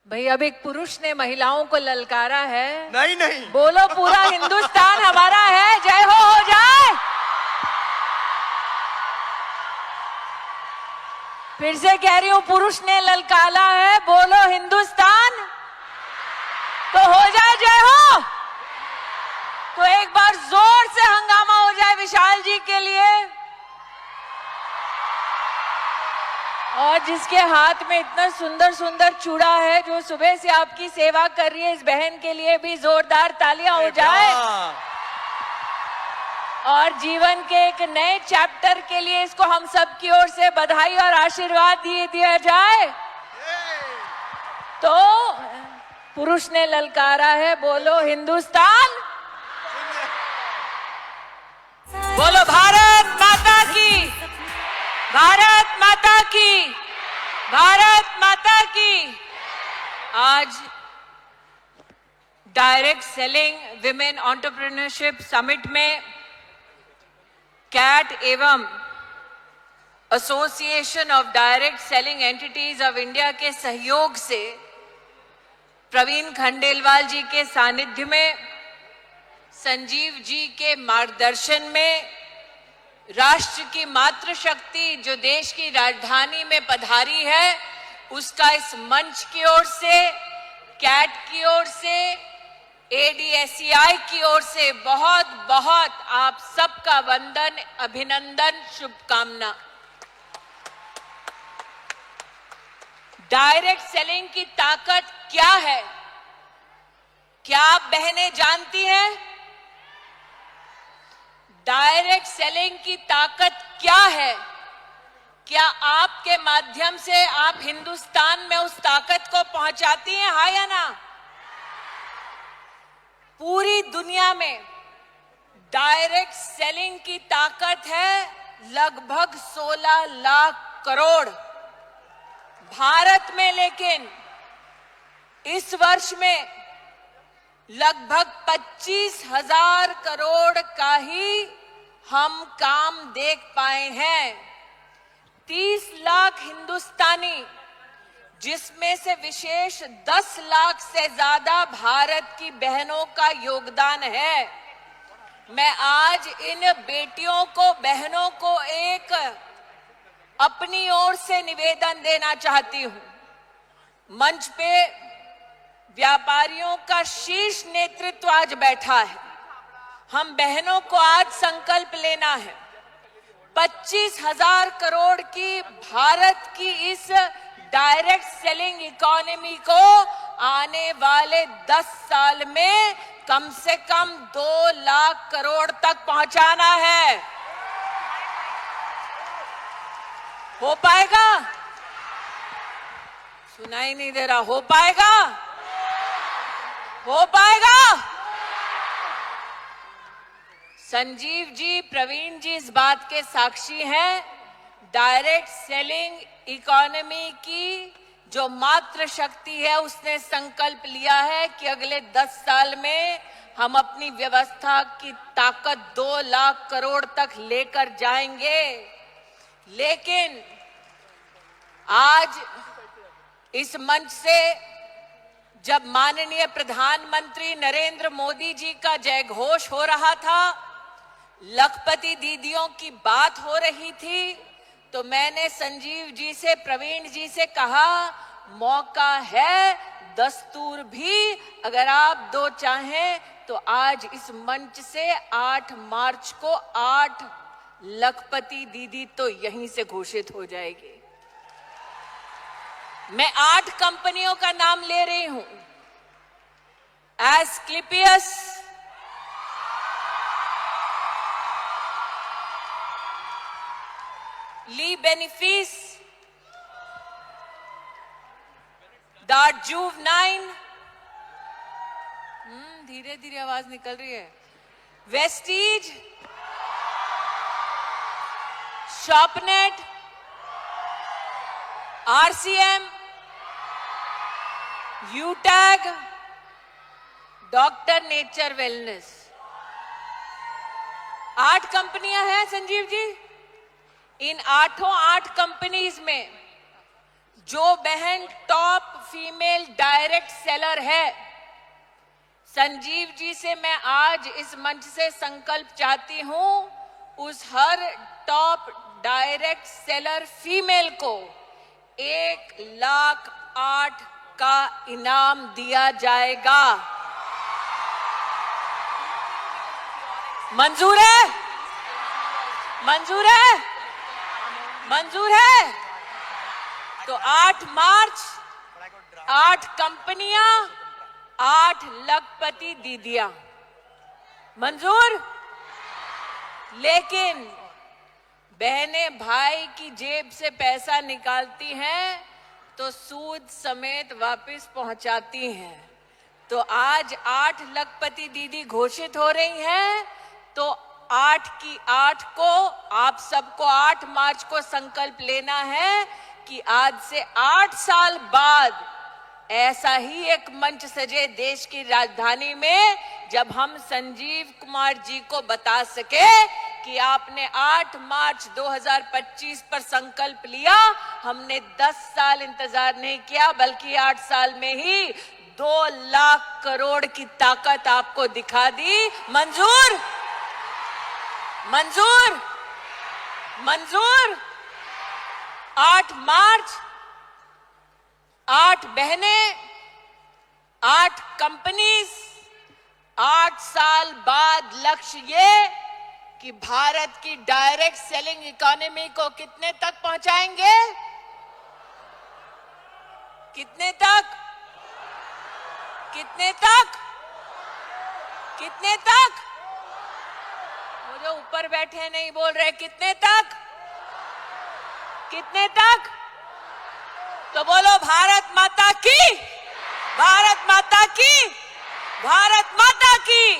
भाई अब एक पुरुष ने महिलाओं को ललकारा है। नहीं नहीं, बोलो पूरा हिंदुस्तान हमारा है, जय हो जाए। फिर से कह रही हूं, पुरुष ने ललकारा है, बोलो हिंदुस्तान तो हो जाए जय हो। तो एक बार जोर से हंगामा हो जाए विशाल जी के लिए। और जिसके हाथ में इतना सुंदर सुंदर चूड़ा है, जो सुबह से आपकी सेवा कर रही है, इस बहन के लिए भी जोरदार तालियां हो जाए। और जीवन के एक नए चैप्टर के लिए इसको हम सब की ओर से बधाई और आशीर्वाद दिया जाए। तो पुरुष ने ललकारा है, बोलो हिंदुस्तान, बोलो भारत माता की, भारत माता की, भारत माता की। आज direct selling women entrepreneurship summit में कैट एवं association of direct selling entities of India के सहयोग से प्रवीण खंडेलवाल जी के सानिध्य में, संजीव जी के मार्गदर्शन में, राष्ट्र की मातृशक्ति जो देश की राजधानी में पधारी है, उसका इस मंच की ओर से, कैट की ओर से, ADSCI की ओर से बहुत बहुत आप सबका वंदन, अभिनंदन, शुभकामना। डायरेक्ट सेलिंग की ताकत क्या है, क्या आप बहनें जानती हैं? डायरेक्ट सेलिंग की ताकत क्या है? क्या आपके माध्यम से आप हिंदुस्तान में उस ताकत को पहुंचाती हैं, हाँ या ना? पूरी दुनिया में डायरेक्ट सेलिंग की ताकत है लगभग 16 लाख करोड़। भारत में लेकिन इस वर्ष में लगभग 25,000 करोड़ का ही हम काम देख पाए हैं। 30 लाख हिंदुस्तानी, जिसमें से विशेष 10 लाख से ज्यादा भारत की बहनों का योगदान है। मैं आज इन बेटियों को, बहनों को एक अपनी ओर से निवेदन देना चाहती हूं। मंच पे व्यापारियों का शीर्ष नेतृत्व आज बैठा है। हम बहनों को आज संकल्प लेना है, 25,000 करोड़ की भारत की इस डायरेक्ट सेलिंग इकोनॉमी को आने वाले 10 साल में कम से कम 2 लाख करोड़ तक पहुंचाना है। हो पाएगा? सुनाई नहीं दे रहा, हो पाएगा? हो पाएगा? संजीव जी, प्रवीण जी इस बात के साक्षी हैं। डायरेक्ट सेलिंग इकोनॉमी की जो मात्र शक्ति है, उसने संकल्प लिया है कि अगले 10 साल में हम अपनी व्यवस्था की ताकत 2 लाख करोड़ तक लेकर जाएंगे। लेकिन आज इस मंच से जब माननीय प्रधानमंत्री नरेंद्र मोदी जी का जयघोष हो रहा था, लखपति दीदियों की बात हो रही थी, तो मैंने संजीव जी से, प्रवीण जी से कहा, मौका है, दस्तूर भी, अगर आप दो चाहें तो आज इस मंच से 8 मार्च को 8 लखपति दीदी तो यहीं से घोषित हो जाएगी। मैं 8 कंपनियों का नाम ले रही हूं। एस्क्लेपियस, ली बेनिफिस, दार्जुव9, धीरे धीरे आवाज निकल रही है, वेस्टीज, शॉपनेट, RCM, यूटैग, डॉक्टर नेचर वेलनेस। 8 कंपनियां हैं संजीव जी। इन 8 कंपनीज में जो बहन टॉप फीमेल डायरेक्ट सेलर है। संजीव जी से मैं आज इस मंच से संकल्प चाहती हूं, उस हर टॉप डायरेक्ट सेलर फीमेल को 1,08,000 का इनाम दिया जाएगा। मंजूर है? मंजूर है? मंजूर है? तो 8 मार्च 8 कंपनियां 8 लखपति दीदियां, मंजूर? लेकिन बहनें भाई की जेब से पैसा निकालती हैं तो सूद समेत वापस पहुंचाती हैं। तो आज 8 लखपति दीदी घोषित हो रही हैं, तो 8 की 8 को आप सबको 8 मार्च को संकल्प लेना है कि आज से 8 साल बाद ऐसा ही एक मंच सजे देश की राजधानी में, जब हम संजीव कुमार जी को बता सके कि आपने 8 मार्च 2025 पर संकल्प लिया, हमने 10 साल इंतजार नहीं किया, बल्कि 8 साल में ही 2 लाख करोड़ की ताकत आपको दिखा दी। मंजूर? मंजूर? मंजूर? 8 मार्च 8 बहनें 8 कंपनीज, 8 साल बाद लक्ष्य ये कि भारत की डायरेक्ट सेलिंग इकोनॉमी को कितने तक पहुंचाएंगे? कितने तक? कितने तक? कितने तक? वो जो ऊपर बैठे नहीं बोल रहे, कितने तक? कितने तक? तो बोलो भारत माता की, भारत माता की, भारत माता की।